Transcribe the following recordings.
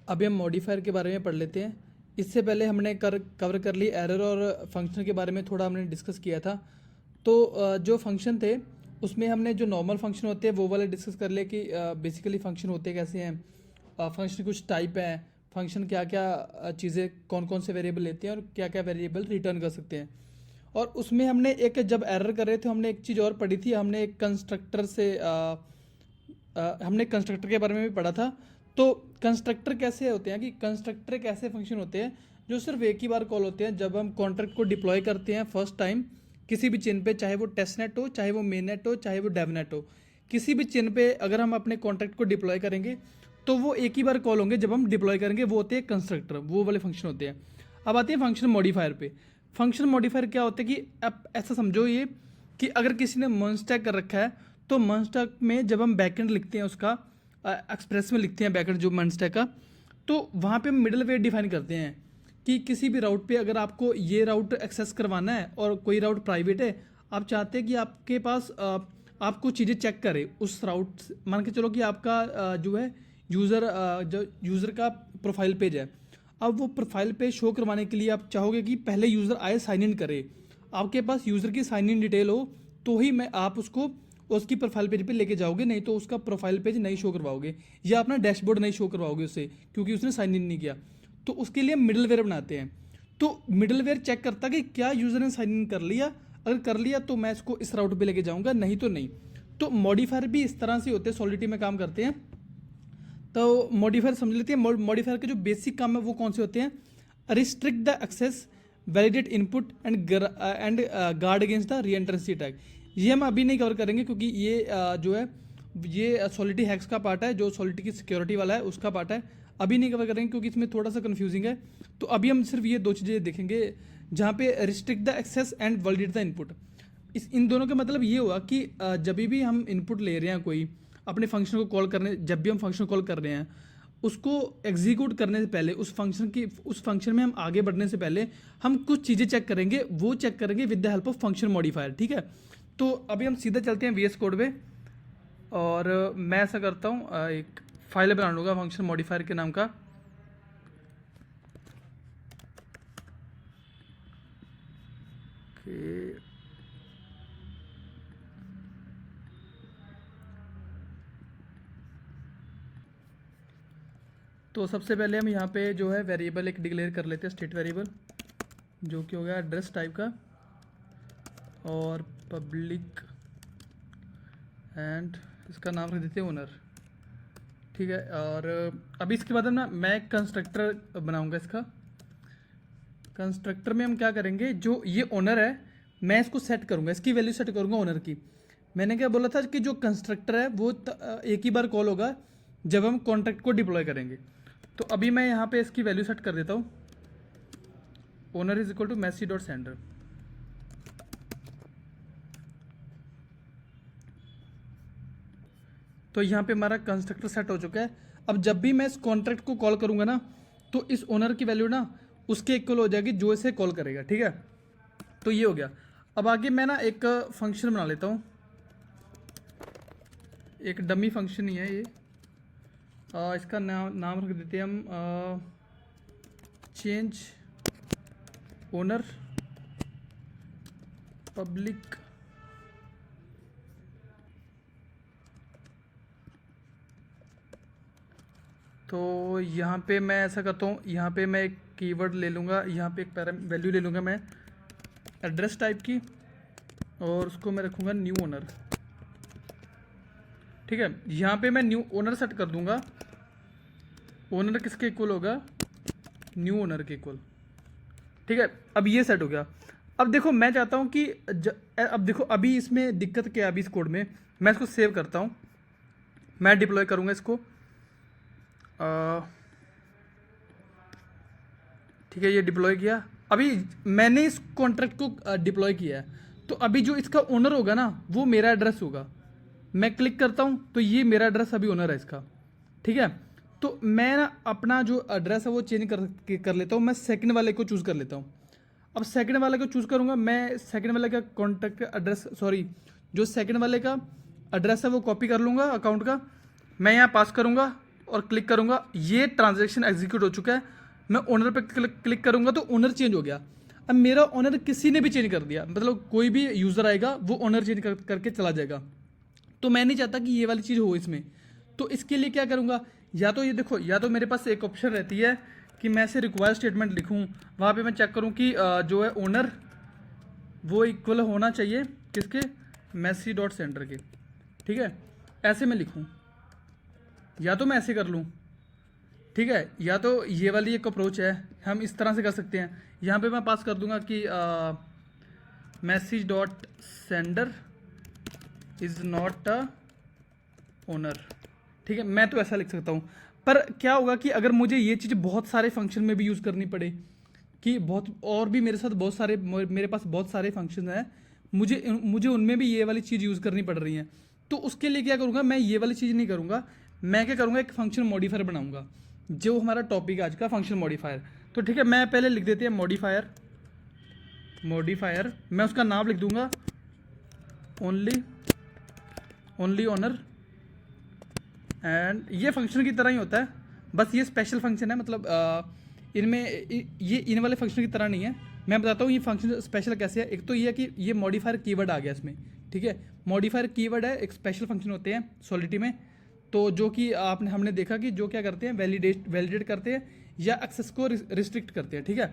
अभी हम मॉडिफायर के बारे में पढ़ लेते हैं। इससे पहले हमने कवर कर ली एरर और फंक्शन के बारे में, थोड़ा हमने डिस्कस किया था। तो जो फंक्शन थे उसमें हमने जो नॉर्मल फंक्शन होते हैं वो वाले डिस्कस कर लिए कि बेसिकली फंक्शन होते कैसे हैं, फंक्शन कुछ टाइप है, फंक्शन क्या क्या चीज़ें कौन कौन से वेरिएबल लेते हैं और क्या क्या वेरिएबल रिटर्न कर सकते हैं। और उसमें हमने एक, जब एरर कर रहे थे हमने एक चीज़ और पढ़ी थी, हमने एक कंस्ट्रक्टर से हमने कंस्ट्रक्टर के बारे में भी पढ़ा था। तो कंस्ट्रक्टर कैसे होते हैं कि कंस्ट्रक्टर एक ऐसे फंक्शन होते हैं जो सिर्फ एक ही बार कॉल होते हैं जब हम कॉन्ट्रैक्ट को डिप्लॉय करते हैं फर्स्ट टाइम किसी भी चिन्ह पे, चाहे वो टेस्ट नेट हो, चाहे वो मेन नेट हो, चाहे वो डेव नेट हो। किसी भी चिन्ह पे अगर हम अपने कॉन्ट्रैक्ट को डिप्लॉय करेंगे तो वो एक ही बार कॉल होंगे जब हम डिप्लॉय करेंगे, वो होते हैं कंस्ट्रक्टर, वो वाले फंक्शन होते हैं। अब आते हैं फंक्शन मॉडिफायर पे। फंक्शन मॉडिफायर क्या होता है कि अब ऐसा समझो ये कि अगर किसी ने मॉन्स्टैक कर रखा है तो मॉन्स्टैक में जब हम बैकएंड लिखते हैं उसका, एक्सप्रेस में लिखते हैं बैकएंड जो मॉन्स्टैक का, तो वहाँ पे हम मिडल वेयर डिफाइन करते हैं कि किसी भी राउट पे अगर आपको ये राउट एक्सेस करवाना है और कोई राउट प्राइवेट है, आप चाहते हैं कि आपके पास आप कुछ चीज़ें चेक करे उस राउट, मान के चलो कि आपका जो है यूज़र का प्रोफाइल पेज है। अब वो प्रोफाइल पेज शो करवाने के लिए आप चाहोगे कि पहले यूज़र आए, साइन इन करे, आपके पास यूज़र की साइन इन डिटेल हो तो ही मैं आप उसको उसकी प्रोफाइल पेज पे लेके जाओगे, नहीं तो उसका प्रोफाइल पेज नहीं शो करवाओगे या अपना डैशबोर्ड नहीं शो करवाओगे उससे, क्योंकि उसने साइन इन नहीं किया। तो उसके लिए मिडल वेयर बनाते हैं। तो मिडल वेयर चेक करता है कि क्या यूज़र ने साइन इन कर लिया, अगर कर लिया तो मैं इसको इस राउट पे लेके जाऊंगा, नहीं तो नहीं। तो मॉडिफायर भी इस तरह से होते हैं, सॉलिडिटी में काम करते हैं। तो मॉडिफायर समझ लेते हैं। मॉडिफायर के जो बेसिक काम है वो कौन से होते हैं? Restrict the access, validate input and guard against the reentrancy attack. ये हम अभी नहीं कवर करेंगे क्योंकि ये जो है ये सॉलिडिटी हैक्स का पार्ट है, जो सॉलिडिटी की सिक्योरिटी वाला है उसका पार्ट है। अभी नहीं कवर करेंगे क्योंकि इसमें थोड़ा सा कन्फ्यूजिंग है। तो अभी हम सिर्फ ये दो चीज़ें देखेंगे जहाँ पे restrict the access and validate the input. इन दोनों का मतलब ये हुआ कि जब भी हम इनपुट ले रहे हैं कोई अपने फंक्शन को कॉल करने, जब भी हम फंक्शन कॉल कर रहे हैं उसको एग्जीक्यूट करने से पहले उस फंक्शन में हम आगे बढ़ने से पहले हम कुछ चीज़ें चेक करेंगे, वो चेक करेंगे with the help of function modifier. ठीक है, तो अभी हम सीधा चलते हैं वीएस कोड पे और मैं ऐसा करता हूँ, एक फाइल बना लूँगा फंक्शन मॉडिफायर के नाम का। तो सबसे पहले हम यहाँ पे जो है वेरिएबल एक डिक्लेयर कर लेते हैं, स्टेट वेरिएबल, जो कि हो गया एड्रेस टाइप का और पब्लिक, एंड इसका नाम रख देते हैं ओनर। ठीक है, और अभी इसके बाद ना मैं एक कंस्ट्रक्टर बनाऊंगा। इसका कंस्ट्रक्टर में हम क्या करेंगे, जो ये ओनर है मैं इसको सेट करूंगा, इसकी वैल्यू सेट करूंगा ओनर की। मैंने क्या बोला था कि जो कंस्ट्रक्टर है वो एक ही बार कॉल होगा जब हम कॉन्ट्रैक्ट को डिप्लॉय करेंगे। तो अभी मैं यहाँ पे इसकी वैल्यू सेट कर देता हूँ, owner is equal to msg dot sender. तो यहाँ पे हमारा कंस्ट्रक्टर सेट हो चुका है। अब जब भी मैं इस कॉन्ट्रैक्ट को कॉल करूँगा ना तो इस ओनर की वैल्यू ना उसके इक्वल हो जाएगी जो इसे कॉल करेगा। ठीक है, तो ये हो गया। अब आगे मैं ना एक फंक्शन बना लेता हूँ, एक डमी फंक्शन ही है ये। इसका नाम रख देते हैं हम चेंज ओनर पब्लिक। तो यहाँ पे मैं ऐसा करता हूँ, यहाँ पे मैं एक कीवर्ड ले लूँगा, यहाँ पे एक वैल्यू ले लूँगा मैं एड्रेस टाइप की, और उसको मैं रखूँगा न्यू ओनर। ठीक है, यहाँ पे मैं न्यू ओनर सेट कर दूँगा। ओनर किसके इक्वल होगा? न्यू ओनर के इक्वल। ठीक है, अब ये सेट हो गया। अब देखो मैं चाहता हूँ कि अब देखो अभी इसमें दिक्कत क्या है, अभी इस कोड में मैं इसको सेव करता हूँ, मैं डिप्लॉय करूँगा इसको। ठीक है, ये डिप्लॉय किया। अभी मैंने इस कॉन्ट्रैक्ट को डिप्लॉय किया है, तो अभी जो इसका ओनर होगा ना वो मेरा एड्रेस होगा। मैं क्लिक करता हूँ तो ये मेरा एड्रेस अभी ओनर है इसका। ठीक है, तो मैं ना अपना जो एड्रेस है वो चेंज कर लेता हूँ, मैं सेकंड वाले को चूज़ कर लेता हूँ। अब सेकंड वाले को चूज़ करूँगा, मैं सेकंड वाले का कॉन्टैक्ट एड्रेस, सॉरी जो सेकंड वाले का एड्रेस है वो कॉपी कर लूँगा अकाउंट का, मैं यहाँ पास करूँगा और क्लिक करूँगा, ये ट्रांजेक्शन एग्जीक्यूट हो चुका है। मैं ओनर पे क्लिक करूँगा तो ओनर चेंज हो गया। अब मेरा ओनर किसी ने भी चेंज कर दिया, मतलब कोई भी यूज़र आएगा वो ओनर चेंज करके चला जाएगा। तो मैं नहीं चाहता कि ये वाली चीज़ हो इसमें। तो इसके लिए क्या करूँगा, या तो ये देखो, या तो मेरे पास एक ऑप्शन रहती है कि मैं ऐसे रिक्वायर स्टेटमेंट लिखूँ, वहाँ पे मैं चेक करूँ कि जो है ओनर वो इक्वल होना चाहिए किसके, मैसी डॉट सेंडर के, ठीक है। ऐसे मैं लिखूँ, या तो मैं ऐसे कर लूँ, ठीक है, या तो ये वाली एक अप्रोच है, हम इस तरह से कर सकते हैं। यहाँ पे मैं पास कर दूंगा कि message dot sender is not a owner, ठीक है, मैं तो ऐसा लिख सकता हूँ। पर क्या होगा कि अगर मुझे ये चीज़ बहुत सारे फंक्शन में भी यूज़ करनी पड़े, कि बहुत और भी मेरे साथ बहुत सारे, मेरे पास बहुत सारे फंक्शन हैं, मुझे उनमें भी ये वाली चीज़ यूज़ करनी पड़ रही है, तो उसके लिए क्या करूँगा, मैं ये वाली चीज़ नहीं करूँगा। मैं क्या करूँगा, एक फंक्शन मॉडिफायर बनाऊँगा, जो हमारा टॉपिक आज का फंक्शन मॉडिफायर। तो ठीक है, मैं पहले लिख देते हैं मॉडिफायर, मैं उसका नाम लिख दूँगा ओनली ओनर। एंड ये फंक्शन की तरह ही होता है, बस ये स्पेशल फंक्शन है, मतलब इनमें ये इन वाले फंक्शन की तरह नहीं है। मैं बताता हूँ ये फंक्शन स्पेशल कैसे है। एक तो ये है कि ये मॉडिफायर कीवर्ड आ गया इसमें, ठीक है, मॉडिफायर कीवर्ड है, एक स्पेशल फंक्शन होते हैं सॉलिडिटी में, तो जो कि हमने देखा कि जो क्या करते हैं, वैलिडेट करते हैं या एक्सेस को रिस्ट्रिक्ट करते हैं, ठीक है।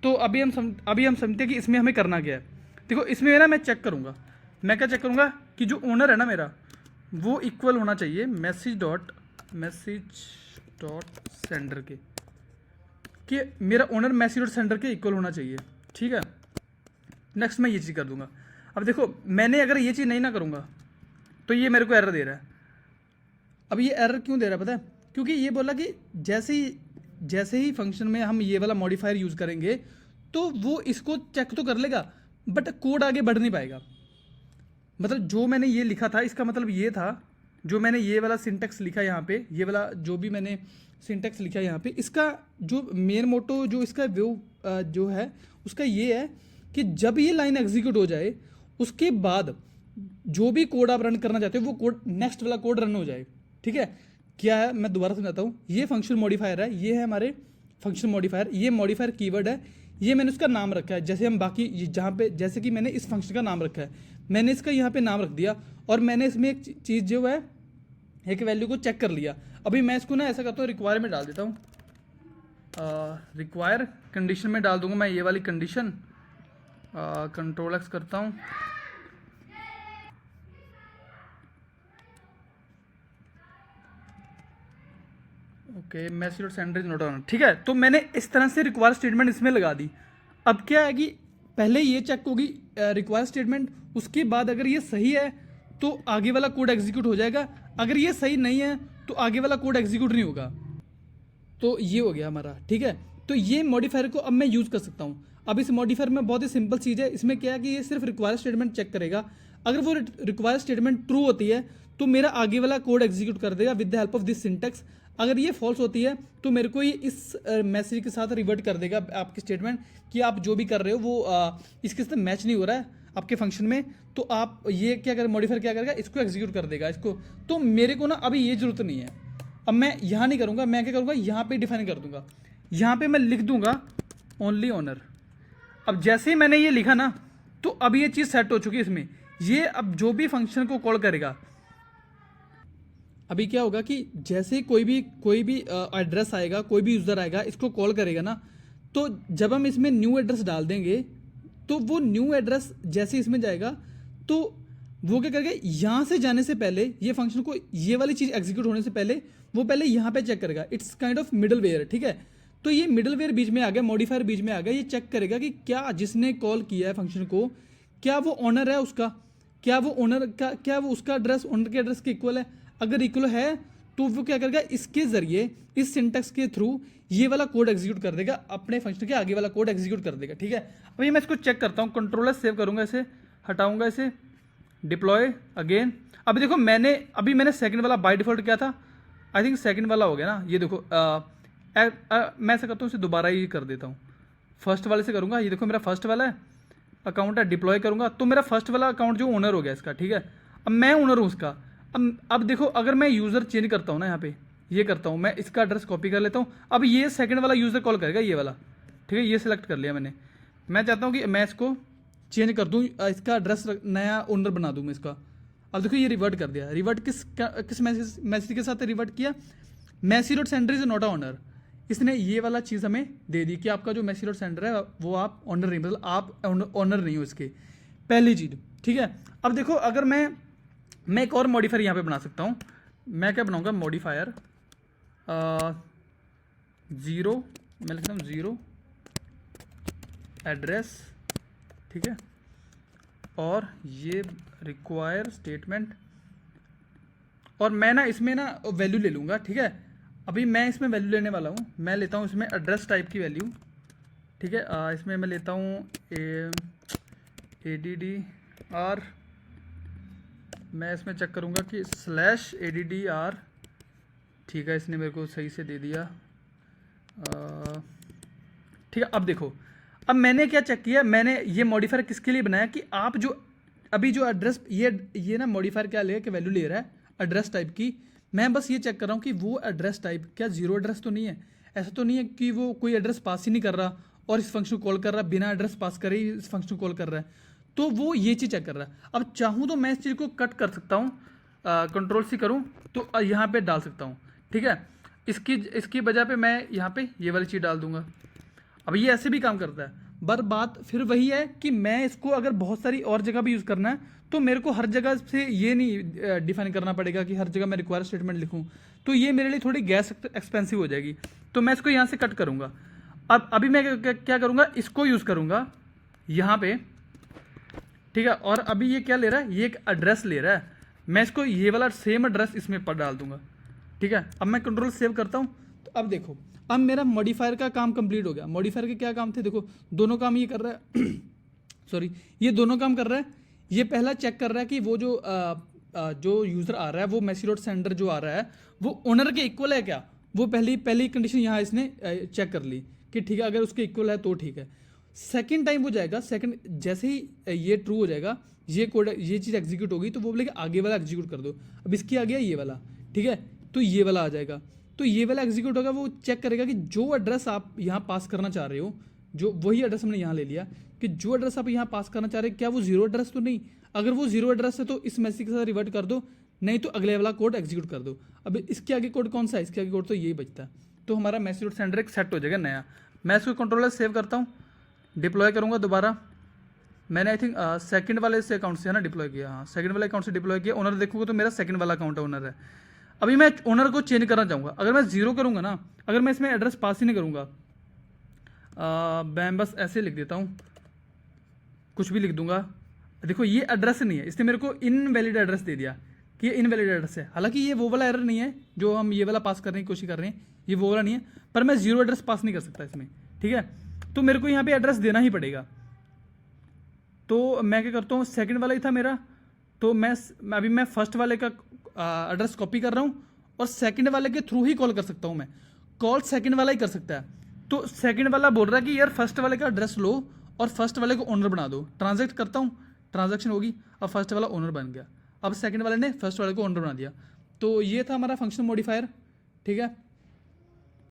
तो अभी हम समझते हैं कि इसमें हमें करना क्या है। देखो इसमें ना मैं चेक करूँगा, मैं क्या चेक करूँगा कि जो ओनर है ना मेरा, वो इक्वल होना चाहिए मैसेज डॉट सेंडर के, कि मेरा ओनर मैसेज डॉट सेंडर के इक्वल होना चाहिए, ठीक है। नेक्स्ट मैं ये चीज़ कर दूंगा। अब देखो मैंने अगर ये चीज़ नहीं ना करूँगा तो ये मेरे को एरर दे रहा है। अब ये एरर क्यों दे रहा है पता है, क्योंकि ये बोला कि जैसे ही फंक्शन में हम ये वाला मॉडिफायर यूज़ करेंगे तो वो इसको चेक तो कर लेगा, बट कोड आगे बढ़ नहीं पाएगा। मतलब जो मैंने ये लिखा था, इसका मतलब ये था, जो मैंने ये वाला सिंटेक्स लिखा यहाँ पे, ये वाला जो भी मैंने सिंटेक्स लिखा यहाँ पे, इसका जो मेन मोटो जो इसका व्यू जो है उसका ये है कि जब ये लाइन एग्जीक्यूट हो जाए उसके बाद जो भी कोड आप रन करना चाहते हो वो कोड, नेक्स्ट वाला कोड रन हो जाए, ठीक है। क्या है, मैं दोबारा समझाता हूँ। ये फंक्शन मॉडिफायर है, ये है हमारे फंक्शन मॉडिफायर, ये मॉडिफायर कीवर्ड है, ये मैंने उसका नाम रखा है। जैसे हम बाकी जहाँ पे, जैसे कि मैंने इस फंक्शन का नाम रखा है, मैंने इसका यहाँ पे नाम रख दिया और मैंने इसमें एक चीज़ जो है, एक वैल्यू को चेक कर लिया। अभी मैं इसको ना ऐसा करता हूँ, रिक्वायर में डाल देता हूँ, रिक्वायर कंडीशन में डाल दूंगा मैं ये वाली कंडीशन, कंट्रोल एक्स करता हूँ, okay, message dot sender is not on, ठीक है। तो मैंने इस तरह से रिक्वायर स्टेटमेंट इसमें लगा दी। अब क्या है कि पहले ये चेक होगी रिक्वायर स्टेटमेंट, उसके बाद अगर ये सही है तो आगे वाला कोड एग्जीक्यूट हो जाएगा, अगर ये सही नहीं है तो आगे वाला कोड एग्जीक्यूट नहीं होगा। तो ये हो गया हमारा, ठीक है। तो ये मॉडिफायर को अब मैं यूज़ कर सकता हूँ। अब इस मॉडिफायर में बहुत ही सिंपल चीज़ है, इसमें क्या है कि ये सिर्फ रिक्वायर स्टेटमेंट चेक करेगा, अगर वो रिक्वायर स्टेटमेंट ट्रू होती है तो मेरा आगे वाला कोड एग्जीक्यूट कर देगा with the help of this syntax. अगर ये फॉल्स होती है तो मेरे को ये इस मैसेज के साथ रिवर्ट कर देगा आपकी स्टेटमेंट कि आप जो भी कर रहे हो वो इसके साथ मैच नहीं हो रहा है आपके फंक्शन में, तो आप ये क्या करें, मॉडिफायर क्या करेगा, इसको एग्जीक्यूट कर देगा इसको। तो मेरे को ना अभी ये जरूरत नहीं है, अब मैं यहाँ नहीं करूँगा, मैं क्या करूँगा, यहाँ पे डिफाइन कर दूंगा, यहाँ पे मैं लिख दूंगा ओनली ओनर। अब जैसे ही मैंने ये लिखा ना तो अब ये चीज़ सेट हो चुकी है इसमें। ये अब जो भी फंक्शन को कॉल करेगा, अभी क्या होगा कि जैसे ही कोई भी एड्रेस आएगा, कोई भी यूज़र आएगा, इसको कॉल करेगा ना, तो जब हम इसमें न्यू एड्रेस डाल देंगे तो वो न्यू एड्रेस जैसे इसमें जाएगा तो वो क्या करेगा, यहाँ से जाने से पहले ये फंक्शन को, ये वाली चीज़ एग्जीक्यूट होने से पहले वो पहले यहाँ पे चेक करेगा। It's kind of middleware, ठीक है। तो ये मिडल वेयर बीच में आ गया, मॉडिफायर बीच में आ गया, ये चेक करेगा कि क्या जिसने कॉल किया है फंक्शन को, क्या वो ऑनर है उसका, क्या वो ऑनर का, क्या वो उसका एड्रेस ऑनर के एड्रेस के इक्वल है। अगर इक्वल है तो वो क्या करेगा, इसके जरिए, इस सिंटेक्स के थ्रू ये वाला कोड एग्जीक्यूट कर देगा, अपने फंक्शन के आगे वाला कोड एग्जीक्यूट कर देगा, ठीक है। अभी मैं इसको चेक करता हूँ, कंट्रोलर सेव करूँगा, इसे हटाऊंगा, इसे डिप्लॉय अगेन। अब देखो मैंने सेकंड वाला बाय डिफॉल्ट किया था, आई थिंक सेकंड वाला हो गया ना, ये देखो मैं ऐसा करता हूँ, इसे दोबारा ही कर देता हूँ, फर्स्ट वाले से करूँगा। ये देखो मेरा फर्स्ट वाला है अकाउंट है, डिप्लॉय करूँगा तो मेरा फर्स्ट वाला अकाउंट जो ओनर हो गया इसका, ठीक है। अब मैं ओनर हूँ उसका। अब देखो अगर मैं यूज़र चेंज करता हूँ ना, यहाँ पे ये करता हूँ मैं, इसका एड्रेस कॉपी कर लेता हूँ। अब ये सेकंड वाला यूज़र कॉल करेगा, ये वाला, ठीक है, ये सिलेक्ट कर लिया मैंने। मैं चाहता हूँ कि मैं इसको चेंज कर दूँ, इसका एड्रेस नया ओनर बना दूँ मैं इसका। अब देखो ये रिवर्ट कर दिया। रिवर्ट किस मैसेज के साथ रिवर्ट किया, message dot sender is not a owner. इसने ये वाला चीज़ हमें दे दी कि आपका जो मैसेज डॉट सेंडर है वो आप ओनर नहीं, मतलब आप ओनर नहीं हो इसके, पहली चीज़, ठीक है। अब देखो अगर मैं एक और मॉडिफायर यहाँ पे बना सकता हूँ। मैं क्या बनाऊँगा, मॉडिफायर 0, मैं लिखता हूँ 0 एड्रेस, ठीक है, और ये रिक्वायर स्टेटमेंट, और मैं ना इसमें ना वैल्यू ले लूँगा, ठीक है। अभी मैं इसमें वैल्यू लेने वाला हूँ, मैं लेता हूँ इसमें एड्रेस टाइप की वैल्यू, ठीक है। इसमें मैं लेता हूँ ADDR, मैं इसमें चेक करूँगा कि /ADDR, ठीक है, इसने मेरे को सही से दे दिया, ठीक है। अब देखो, अब मैंने क्या चेक किया, मैंने ये मॉडिफायर किसके लिए बनाया कि आप जो अभी जो एड्रेस, ये ना मॉडिफायर क्या ले कि वैल्यू ले रहा है एड्रेस टाइप की। मैं बस ये चेक कर रहा हूँ कि वो एड्रेस टाइप क्या जीरो एड्रेस तो नहीं है, ऐसा तो नहीं है कि वो कोई एड्रेस पास ही नहीं कर रहा और इस फंक्शन को कॉल कर रहा है, बिना एड्रेस पास करे ही इस फंक्शन को कॉल कर रहा है, तो वो ये चीज़ चेक कर रहा है। अब चाहूँ तो मैं इस चीज़ को कट कर सकता हूँ, कंट्रोल-C करूँ तो यहाँ पे डाल सकता हूँ, ठीक है। इसकी वजह पे मैं यहाँ पे ये वाली चीज़ डाल दूंगा। अब ये ऐसे भी काम करता है, पर बात फिर वही है कि मैं इसको अगर बहुत सारी और जगह भी यूज़ करना है तो मेरे को हर जगह से ये नहीं डिफाइन करना पड़ेगा कि हर जगह मैं रिक्वायर स्टेटमेंट लिखूं, तो ये मेरे लिए थोड़ी गैस एक्सपेंसिव हो जाएगी, तो मैं इसको यहाँ से कट करूँगा। अब अभी मैं क्या करूँगा, इसको यूज़ करूँगा यहाँ पे, ठीक है। और अभी ये क्या ले रहा है, ये एक एड्रेस ले रहा है, मैं इसको ये वाला सेम एड्रेस इसमें पर डाल दूंगा, ठीक है। अब मैं कंट्रोल सेव करता हूँ, तो अब देखो अब मेरा मॉडिफायर का काम कंप्लीट हो गया। मॉडिफायर के क्या काम थे, देखो दोनों काम ये कर रहा है सॉरी, ये दोनों काम कर रहा है। ये पहला चेक कर रहा है कि वो जो यूज़र आ रहा है, वो मैसेज डॉट सेंडर जो आ रहा है वो ओनर के इक्वल है क्या, वो पहली कंडीशन यहाँ इसने चेक कर ली कि ठीक है, अगर उसके इक्वल है तो ठीक है। सेकंड टाइम वो जाएगा, सेकंड जैसे ही ये ट्रू हो जाएगा, ये कोड ये चीज़ एग्जीक्यूट होगी, तो वो बोलेगा आगे वाला एग्जीक्यूट कर दो। अब इसकी आ गया ये वाला, ठीक है, तो ये वाला आ जाएगा, तो ये वाला एग्जीक्यूट होगा। वो चेक करेगा कि जो एड्रेस आप यहाँ पास करना चाह रहे हो, जो वही एड्रेस हमने यहाँ ले लिया कि जो एड्रेस आप यहाँ पास करना चाह रहे हैं क्या वो जीरो एड्रेस तो नहीं। अगर वो जीरो एड्रेस है तो इस मैसेज के साथ रिवर्ट कर दो, नहीं तो अगले वाला कोड एग्जीक्यूट कर दो। अब इसके आगे कोड कौन सा है, इसके आगे कोड तो यही बचता है, तो हमारा मैसेज डॉट सेंडर एक सेट हो जाएगा नया। मैं इसको कंट्रोलर सेव करता हूँ, डिप्लॉय करूँगा दोबारा। मैंने आई थिंक सेकंड वाले से अकाउंट से है ना डिप्लॉय किया, हाँ सेकंड वाले अकाउंट से डिप्लॉय किया। ओनर देखूँगा तो मेरा सेकंड वाला अकाउंट है, ओनर है। अभी मैं ओनर को चेंज करना चाहूँगा, अगर मैं जीरो करूँगा ना, अगर मैं इसमें एड्रेस पास ही नहीं करूँगा, मैं बस ऐसे लिख देता हूँ, कुछ भी लिख दूंगा। देखो ये एड्रेस नहीं है, इसने मेरे को इनवैलिड एड्रेस दे दिया कि ये इनवैलिड एड्रेस है। हालांकि ये वो वाला एरर नहीं है जो हम ये वाला पास करने की कोशिश कर रहे हैं, ये वो वाला नहीं है, पर मैं जीरो एड्रेस पास नहीं कर सकता इसमें, ठीक है। तो मेरे को यहाँ पे एड्रेस देना ही पड़ेगा। तो मैं क्या करता हूँ, सेकंड वाला ही था मेरा, तो मैं अभी मैं फर्स्ट वाले का एड्रेस कॉपी कर रहा हूँ और सेकंड वाले के थ्रू ही कॉल कर सकता हूँ मैं, कॉल सेकंड वाला ही कर सकता है। तो सेकंड वाला बोल रहा है कि यार फर्स्ट वाले का एड्रेस लो और फर्स्ट वाले को ओनर बना दो। ट्रांजैक्ट करता हूँ, ट्रांजैक्शन होगी, अब फर्स्ट वाला ओनर बन गया, अब सेकंड वाले ने फर्स्ट वाले को ओनर बना दिया। तो ये था हमारा फंक्शन मॉडिफायर, ठीक है।